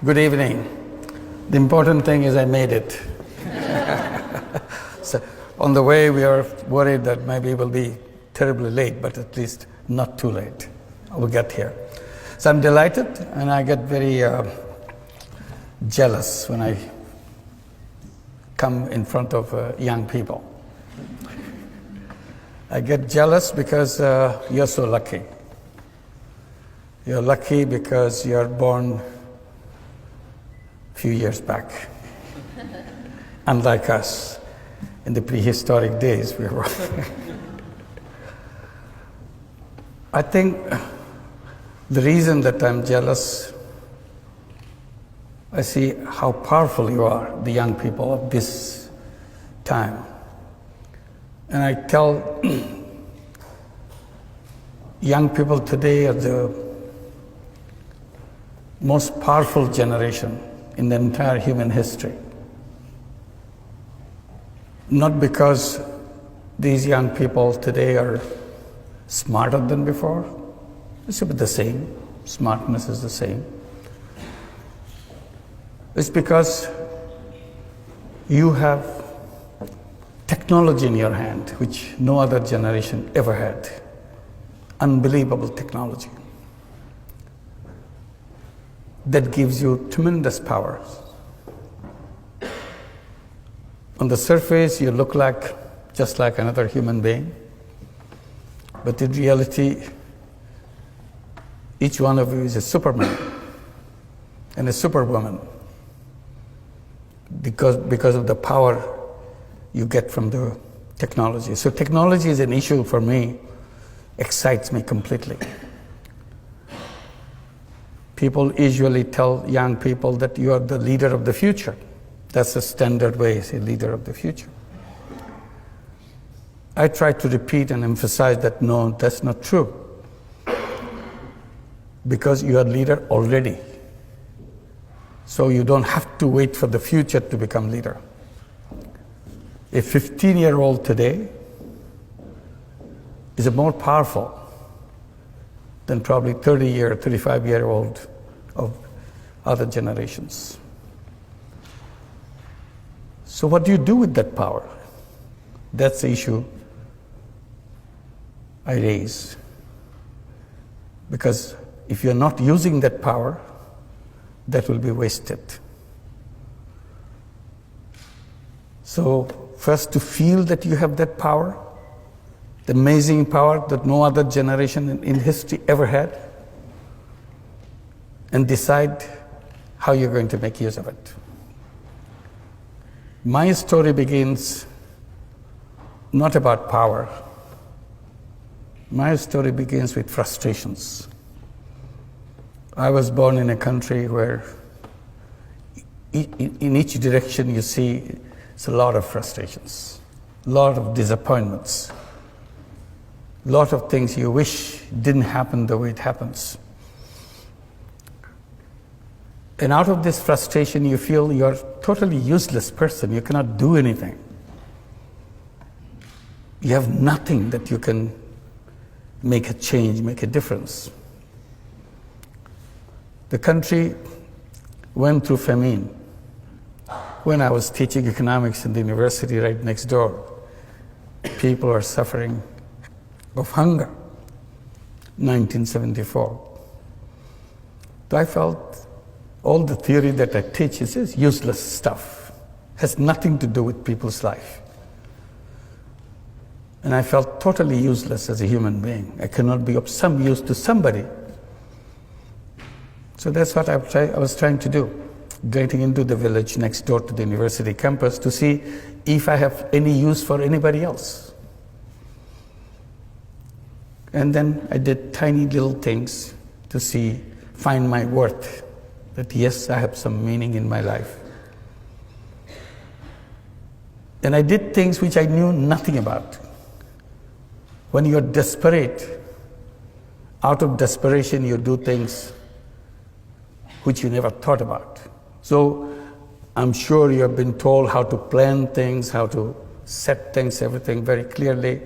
Good evening. The important thing is I made it. So on the way, we are worried that maybe we'll be terribly late, but at least not too late. We'll get here. So I'm delighted, and I get very jealous when I come in front of young people. I get jealous because you're so lucky. You're lucky because you're born a few years back. Unlike us, in the prehistoric days, we were. I think the reason that I'm jealous, I see how powerful you are, the young people of this time. And I tell young people today are the most powerful generation in the entire human history. Not because these young people today are smarter than before, it's about the same, smartness is the same. It's because you have technology in your hand, which no other generation ever had. Unbelievable technology. That gives you tremendous power. On the surface, you look just like another human being, but in reality, each one of you is a Superman and a Superwoman because of the power you get from the technology. So technology is an issue for me, excites me completely. People usually tell young people that you are the leader of the future. That's the standard way, say leader of the future. I try to repeat and emphasize that no, that's not true. Because you are leader already. So you don't have to wait for the future to become leader. A 15-year-old today is more powerful than probably 35-year-old of other generations. So what do you do with that power? That's the issue I raise. Because if you're not using that power, that will be wasted. So first, to feel that you have that power, the amazing power that no other generation in history ever had, and decide how you're going to make use of it. My story begins not about power. My story begins with frustrations. I was born in a country where in each direction you see it's a lot of frustrations, a lot of disappointments, a lot of things you wish didn't happen the way it happens. And out of this frustration, you feel you're a totally useless person. You cannot do anything. You have nothing that you can make a change, make a difference. The country went through famine. When I was teaching economics in the university right next door, people are suffering of hunger, 1974. So I felt all the theory that I teach is useless stuff, has nothing to do with people's life. And I felt totally useless as a human being. I cannot be of some use to somebody. So that's what I was trying to do, getting into the village next door to the university campus to see if I have any use for anybody else. And then I did tiny little things to find my worth, that yes, I have some meaning in my life. And I did things which I knew nothing about. When you're desperate, out of desperation you do things which you never thought about. So I'm sure you have been told how to plan things, how to set things, everything very clearly.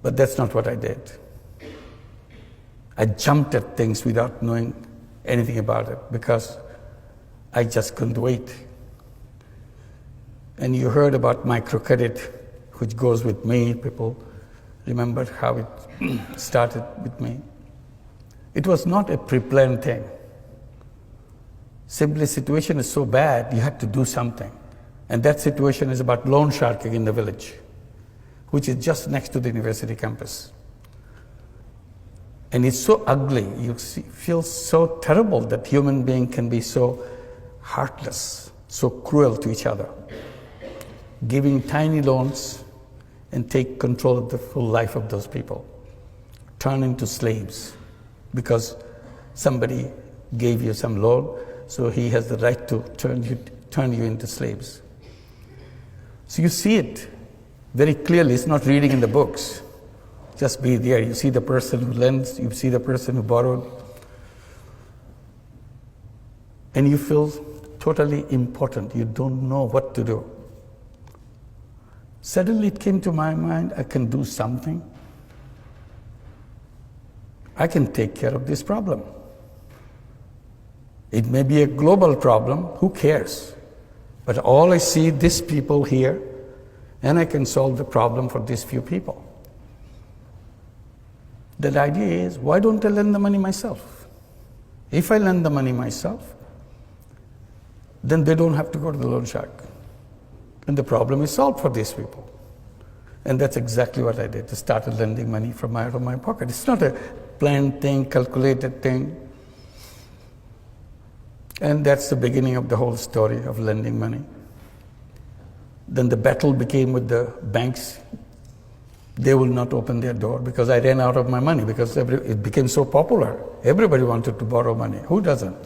But that's not what I did. I jumped at things without knowing anything about it because I just couldn't wait. And you heard about microcredit, which goes with me. People remember how it started with me. It was not a pre-planned thing. Simply, situation is so bad, you had to do something. And that situation is about loan sharking in the village, which is just next to the university campus. And it's so ugly. You feel so terrible that human being can be so heartless, so cruel to each other, giving tiny loans and take control of the full life of those people, turn into slaves because somebody gave you some loan, so he has the right to turn you into slaves. So you see it very clearly. It's not reading in the books. Just be there. You see the person who lends, you see the person who borrowed, and you feel totally important. You don't know what to do. Suddenly it came to my mind, I can do something. I can take care of this problem. It may be a global problem, who cares? But all I see, these people here, and I can solve the problem for these few people. The idea is, why don't I lend the money myself? If I lend the money myself, then they don't have to go to the loan shark. And the problem is solved for these people. And that's exactly what I did. I started lending money from out of my pocket. It's not a planned thing, calculated thing. And that's the beginning of the whole story of lending money. Then the battle became with the banks. They will not open their door because I ran out of my money because it became so popular. Everybody wanted to borrow money. Who doesn't?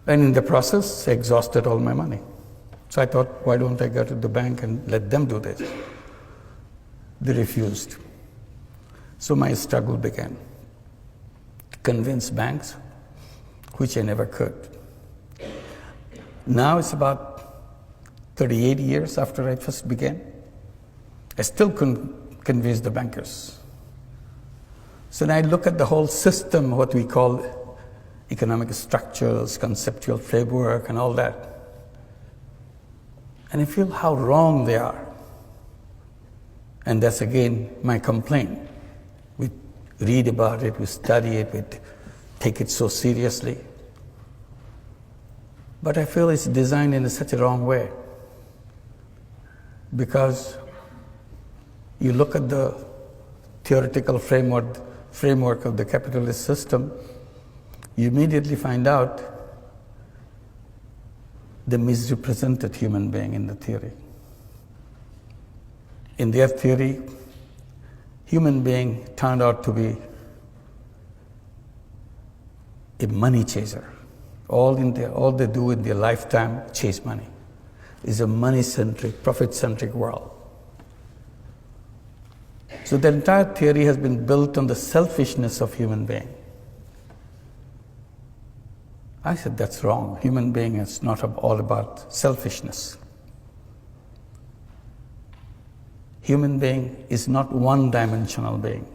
And in the process, I exhausted all my money. So I thought, why don't I go to the bank and let them do this? They refused. So my struggle began to convince banks, which I never could. Now it's about 38 years after I first began. I still couldn't convince the bankers. So now I look at the whole system, what we call economic structures, conceptual framework, and all that. And I feel how wrong they are. And that's again my complaint. We read about it, we study it, we take it so seriously. But I feel it's designed in such a wrong way. Because you look at the theoretical framework of the capitalist system, you immediately find out the misrepresented human being in the theory. In their theory, human being turned out to be a money chaser. All they do in their lifetime, chase money. It's a money-centric, profit-centric world. So the entire theory has been built on the selfishness of human being. I said, that's wrong. Human being is not all about selfishness. Human being is not one-dimensional being.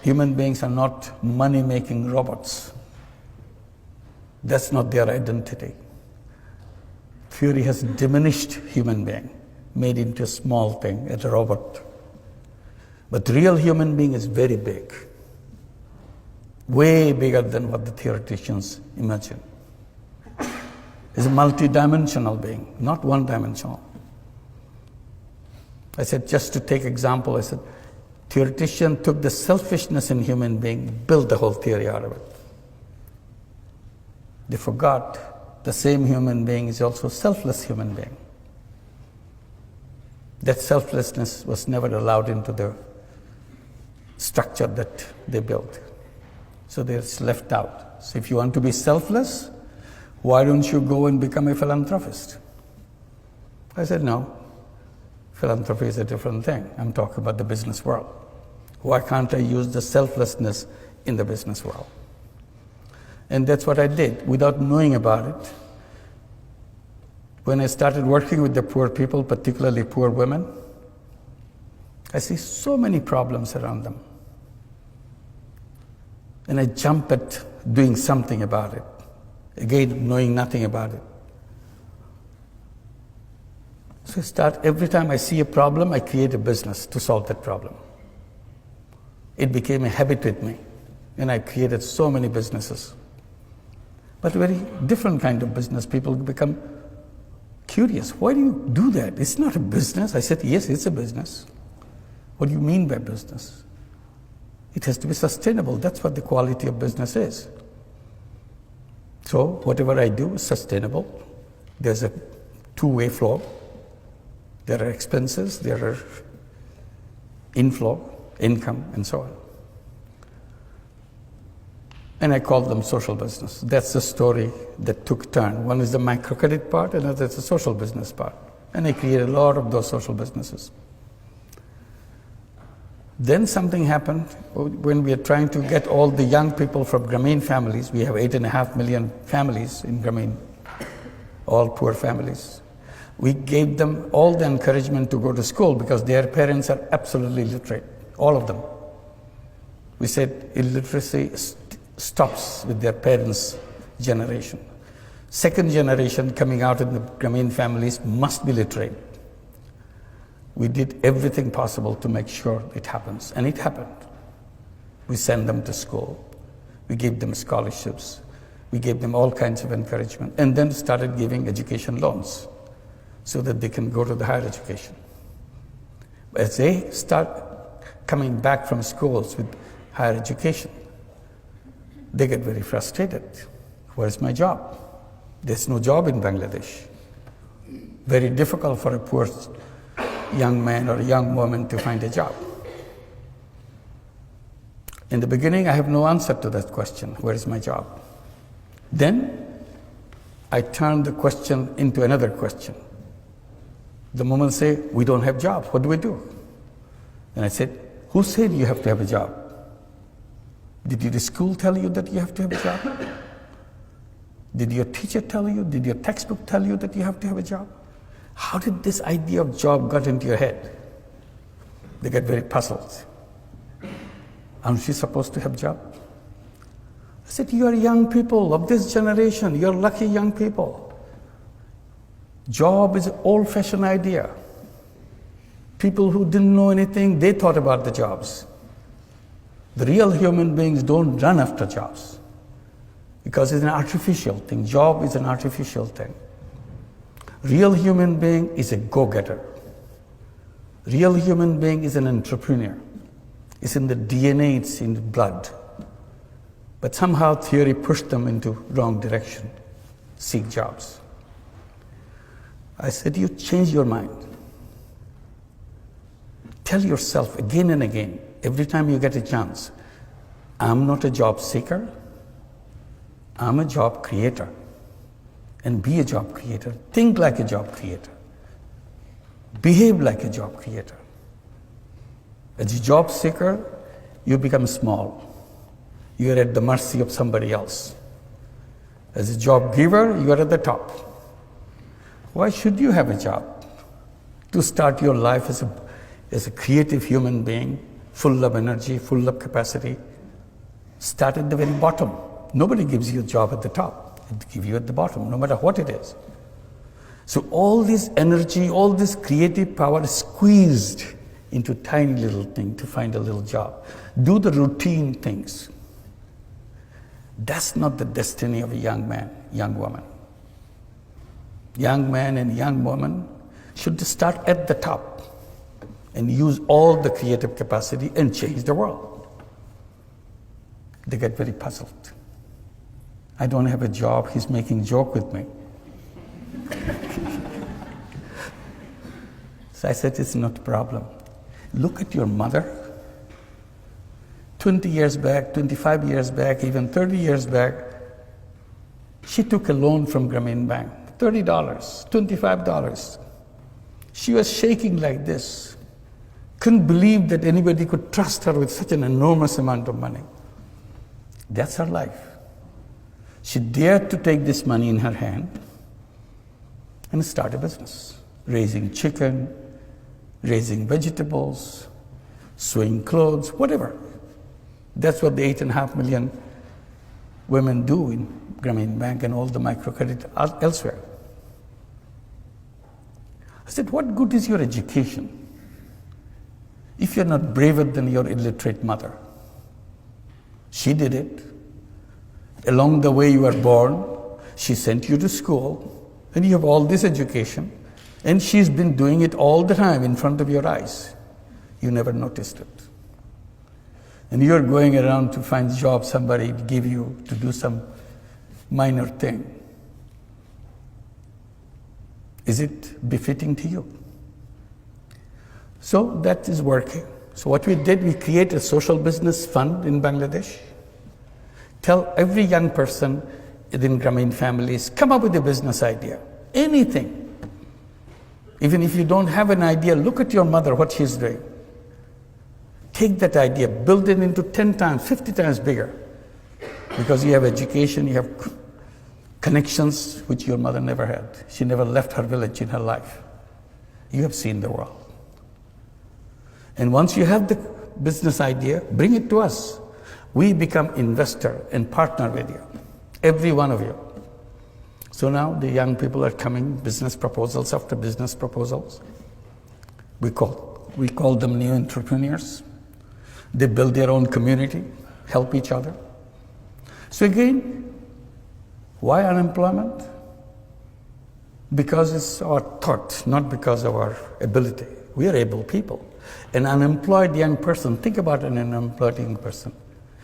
Human beings are not money-making robots. That's not their identity. Theory has diminished human being, made into a small thing, as a robot. But real human being is very big, way bigger than what the theoreticians imagine. It's a multi-dimensional being, not one-dimensional. I said, just to take example, I said, theoretician took the selfishness in human being, built the whole theory out of it. They forgot the same human being is also a selfless human being. That selflessness was never allowed into the structure that they built. So they're left out. So if you want to be selfless, why don't you go and become a philanthropist? I said, no. Philanthropy is a different thing. I'm talking about the business world. Why can't I use the selflessness in the business world? And that's what I did without knowing about it. When I started working with the poor people, particularly poor women, I see so many problems around them. And I jump at doing something about it. Again, knowing nothing about it. So every time I see a problem, I create a business to solve that problem. It became a habit with me, and I created so many businesses. But a very different kind of business. People become curious. Why do you do that? It's not a business. I said, yes, it's a business. What do you mean by business? It has to be sustainable. That's what the quality of business is. So whatever I do is sustainable. There's a two-way flow. There are expenses, there are inflow, income, and so on. And I call them social business. That's the story that took turn. One is the microcredit part, and another is the social business part. And I created a lot of those social businesses. Then something happened when we are trying to get all the young people from Grameen families. We have 8.5 million families in Grameen, all poor families. We gave them all the encouragement to go to school because their parents are absolutely literate, all of them. We said illiteracy stops with their parents' generation. Second generation coming out in the Grameen families must be literate. We did everything possible to make sure it happens, and it happened. We sent them to school. We gave them scholarships. We gave them all kinds of encouragement, and then started giving education loans so that they can go to the higher education. As they start coming back from schools with higher education, they get very frustrated. Where's my job? There's no job in Bangladesh. Very difficult for a poor young man or a young woman to find a job. In the beginning, I have no answer to that question, where is my job? Then I turned the question into another question. The moment say, we don't have jobs, what do we do? And I said, who said you have to have a job? Did your school tell you that you have to have a job? Did your teacher tell you? Did your textbook tell you that you have to have a job? How did this idea of job got into your head? They get very puzzled. Aren't you supposed to have a job? I said, you are young people of this generation. You're lucky young people. Job is an old-fashioned idea. People who didn't know anything, they thought about the jobs. The real human beings don't run after jobs because it's an artificial thing. Job is an artificial thing. Real human being is a go-getter. Real human being is an entrepreneur. It's in the DNA, it's in the blood. But somehow theory pushed them into wrong direction. Seek jobs. I said, you change your mind. Tell yourself again and again, every time you get a chance, I'm not a job seeker, I'm a job creator. And be a job creator. Think like a job creator. Behave like a job creator. As a job seeker, you become small. You are at the mercy of somebody else. As a job giver, you are at the top. Why should you have a job? To start your life as a creative human being, full of energy, full of capacity. Start at the very bottom. Nobody gives you a job at the top. It gives you at the bottom, no matter what it is. So all this energy, all this creative power is squeezed into tiny little thing to find a little job. Do the routine things. That's not the destiny of a young man, young woman. Young man and young woman should start at the top and use all the creative capacity and change the world. They get very puzzled. I don't have a job, he's making joke with me. So I said, it's not a problem. Look at your mother. 20 years back, 25 years back, even 30 years back, she took a loan from Grameen Bank, $30, $25. She was shaking like this. Couldn't believe that anybody could trust her with such an enormous amount of money. That's her life. She dared to take this money in her hand and start a business, raising chicken, raising vegetables, sewing clothes, whatever. That's what the 8.5 million women do in Grameen Bank and all the microcredit elsewhere. I said, what good is your education if you're not braver than your illiterate mother? She did it. Along the way you were born, she sent you to school, and you have all this education, and she's been doing it all the time in front of your eyes. You never noticed it. And you're going around to find a job somebody give you to do some minor thing. Is it befitting to you? So that is working. So what we did, we created a social business fund in Bangladesh. Tell every young person in Grameen families, come up with a business idea, anything. Even if you don't have an idea, look at your mother, what she's doing. Take that idea, build it into 10 times, 50 times bigger. Because you have education, you have connections which your mother never had. She never left her village in her life. You have seen the world. And once you have the business idea, bring it to us. We become investor and partner with you, every one of you. So now the young people are coming, business proposals after business proposals. We call them new entrepreneurs. They build their own community, help each other. So again, why unemployment? Because it's our thought, not because of our ability. We are able people. An unemployed young person, think about an unemployed young person.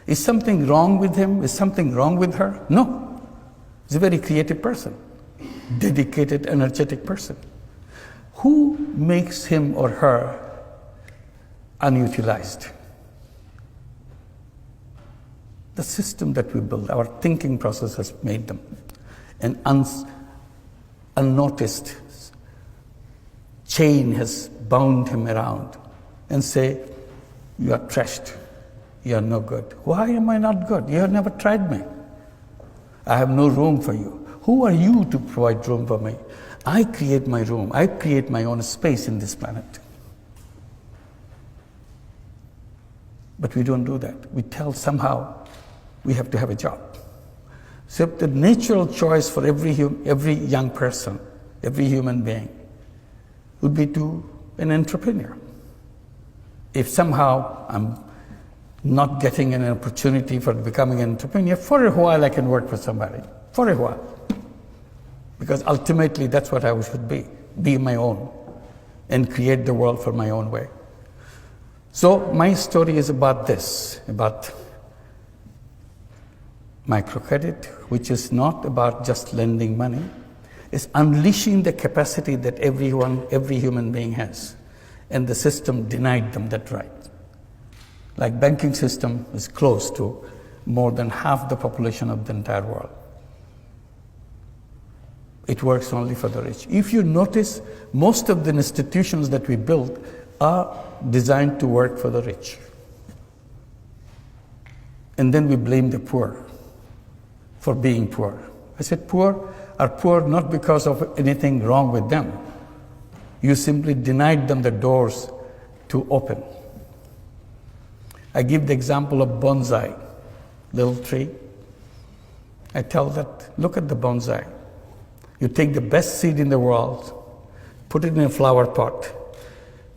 Is something wrong with him? Is something wrong with her? No. He's a very creative person, dedicated, energetic person. Who makes him or her unutilized? The system that we build, our thinking process has made them. An unnoticed chain has bound him around and say, you are trashed, you are no good. Why am I not good? You have never tried me. I have no room for you. Who are you to provide room for me? I create my room. I create my own space in this planet. But we don't do that. We tell somehow we have to have a job. So the natural choice for every young person, every human being, would be to an entrepreneur. If somehow I'm not getting an opportunity for becoming an entrepreneur, for a while I can work for somebody, for a while. Because ultimately that's what I should be my own, and create the world for my own way. So my story is about this, about microcredit, which is not about just lending money. It's unleashing the capacity that every human being has. And the system denied them that right. Like banking system is close to more than half the population of the entire world. It works only for the rich. If you notice, most of the institutions that we build are designed to work for the rich. And then we blame the poor for being poor. I said poor are poor not because of anything wrong with them. You simply denied them the doors to open. I give the example of bonsai, little tree. I tell that, look at the bonsai. You take the best seed in the world, put it in a flower pot,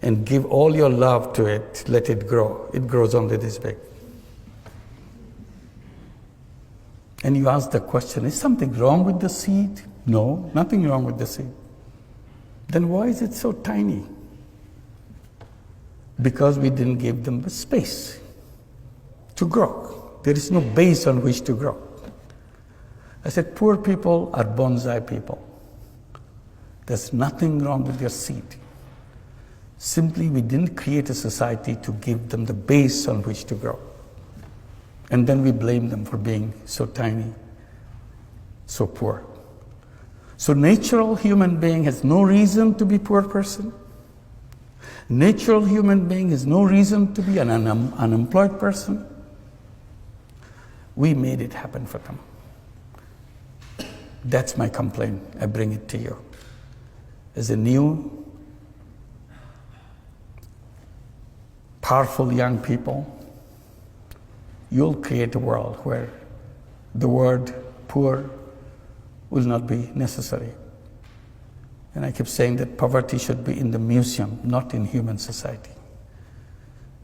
and give all your love to it, let it grow. It grows only this big. And you ask the question, is something wrong with the seed? No, nothing wrong with the seed. Then why is it so tiny? Because we didn't give them the space to grow. There is no base on which to grow. I said, poor people are bonsai people. There's nothing wrong with their seed. Simply, we didn't create a society to give them the base on which to grow. And then we blame them for being so tiny, so poor. So natural human being has no reason to be poor person. Natural human being has no reason to be an unemployed person. We made it happen for them. That's my complaint. I bring it to you. As a new, powerful young people, you'll create a world where the word poor will not be necessary. And I keep saying that poverty should be in the museum, not in human society.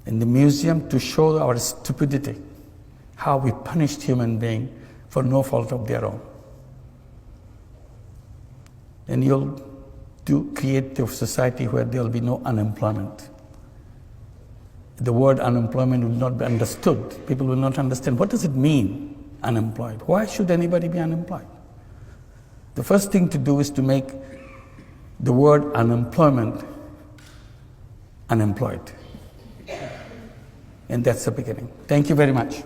In the museum to show our stupidity, how we punished human beings for no fault of their own. And you'll create a society where there will be no unemployment. The word unemployment will not be understood. People will not understand, what does it mean, unemployed? Why should anybody be unemployed? The first thing to do is to make the word unemployment unemployed. And that's the beginning. Thank you very much.